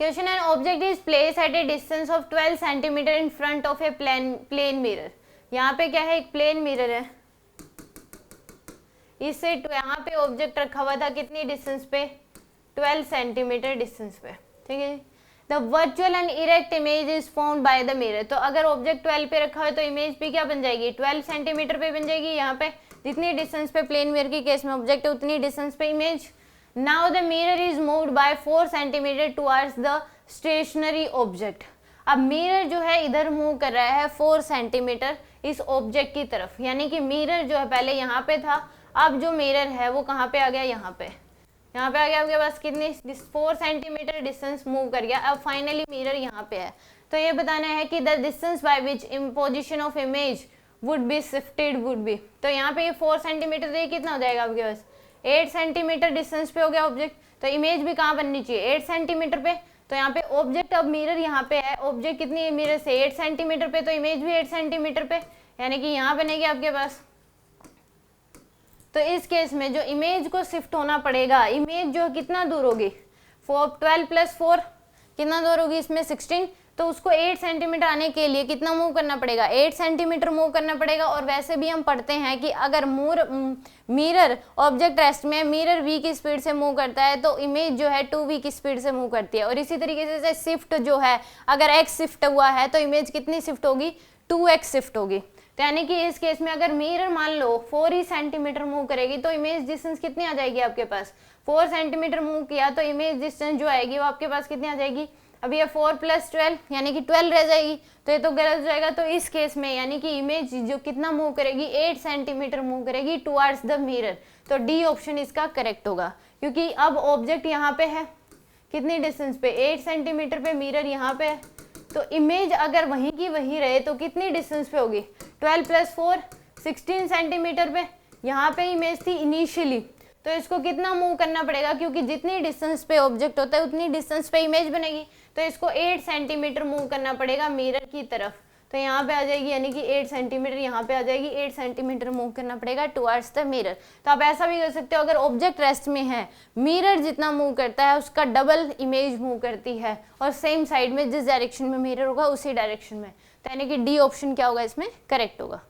Question an object is place at a distance of 12 centimetre in front of a plane mirror. यहाँ पे क्या है, एक plane mirror है, इससे यहाँ पे ऑब्जेक्ट रखा हुआ था कितनी डिस्टेंस पे, 12 सेंटीमीटर डिस्टेंस पे, ठीक है। The virtual and erect image is found by the mirror. तो अगर ऑब्जेक्ट 12 पे रखा हुआ है तो इमेज भी क्या बन जाएगी, 12 सेंटीमीटर पे बन जाएगी। यहाँ पे जितनी डिस्टेंस पे प्लेन मिरर की केस में ऑब्जेक्ट है उतनी डिस्टेंस पे image. Now the mirror is moved by 4 centimetre towards the stationary object. अब मिरर जो है इधर मूव कर रहा है 4 सेंटीमीटर इस ऑब्जेक्ट की तरफ, यानी कि मिरर जो है पहले यहाँ पे था, अब जो मिरर है वो कहाँ पे आ गया, यहाँ पे आ गया। आपके पास कितनी 4 सेंटीमीटर डिस्टेंस मूव कर गया। अब फाइनली मिरर यहाँ पे है, तो ये बताना है कि the distance by which position of image would be shifted would be. तो यहाँ पे ये 4 सेंटीमीटर तो ये कितना हो जाएगा आपके पास, 8 सेंटीमीटर डिस्टेंस पे हो गया ऑब्जेक्ट, तो इमेज भी कहाँ बननी चाहिए, 8 सेंटीमीटर पे। तो यहाँ पे ऑब्जेक्ट, अब मिरर यहाँ पे है, ऑब्जेक्ट कितनी मिरर से 8 सेंटीमीटर पे, तो इमेज भी 8 सेंटीमीटर पे, यानी कि यहाँ बनेगी आपके पास। तो इस केस में जो इमेज को शिफ्ट होना पड़ेगा, इमेज जो कितना दूर होगी, 12 + 4 कितना दूर होगी इसमें 16, तो उसको 8 सेंटीमीटर आने के लिए कितना मूव करना पड़ेगा, 8 सेंटीमीटर मूव करना पड़ेगा। और वैसे भी हम पढ़ते हैं कि अगर मिरर ऑब्जेक्ट रेस्ट में मिरर v की स्पीड से मूव करता है तो इमेज जो है 2v की स्पीड से मूव करती है। और इसी तरीके से शिफ्ट जो है, अगर x शिफ्ट हुआ है तो इमेज कितनी शिफ्ट होगी, 2x शिफ्ट होगी। तो यानी कि इस केस में अगर मिरर मान लो 4 ही सेंटीमीटर मूव करेगी तो इमेज डिस्टेंस कितनी आ जाएगी आपके पास, 4 सेंटीमीटर मूव किया तो इमेज डिस्टेंस जो आएगी वो आपके पास कितनी आ जाएगी, अब ये 4 + 12 यानी कि 12 रह जाएगी, तो ये तो गलत हो जाएगा। तो इस केस में यानी कि इमेज जो कितना मूव करेगी, 8 सेंटीमीटर मूव करेगी टुवर्ड्स द मिरर। तो डी ऑप्शन इसका करेक्ट होगा, क्योंकि अब ऑब्जेक्ट यहाँ पे है कितनी डिस्टेंस पे, 8 सेंटीमीटर पे, मिरर यहाँ पे है, तो इमेज अगर वहीं की वहीं रहे तो कितनी डिस्टेंस पे होगी, 12 + 4 16 सेंटीमीटर पे यहाँ पे इमेज थी इनिशियली, तो इसको कितना मूव करना पड़ेगा, क्योंकि जितनी डिस्टेंस पे ऑब्जेक्ट होता है उतनी डिस्टेंस पे इमेज बनेगी, तो इसको 8 सेंटीमीटर मूव करना पड़ेगा मिरर की तरफ। तो यहाँ पे आ जाएगी, यानी कि 8 सेंटीमीटर यहाँ पे आ जाएगी, 8 सेंटीमीटर मूव करना पड़ेगा टुवर्ड्स द मिरर। तो आप ऐसा भी कर सकते हो, अगर ऑब्जेक्ट रेस्ट में है, मिरर जितना मूव करता है उसका डबल इमेज मूव करती है, और सेम साइड में जिस डायरेक्शन में मिरर होगा उसी डायरेक्शन में, तो यानी कि डी ऑप्शन क्या होगा इसमें करेक्ट होगा।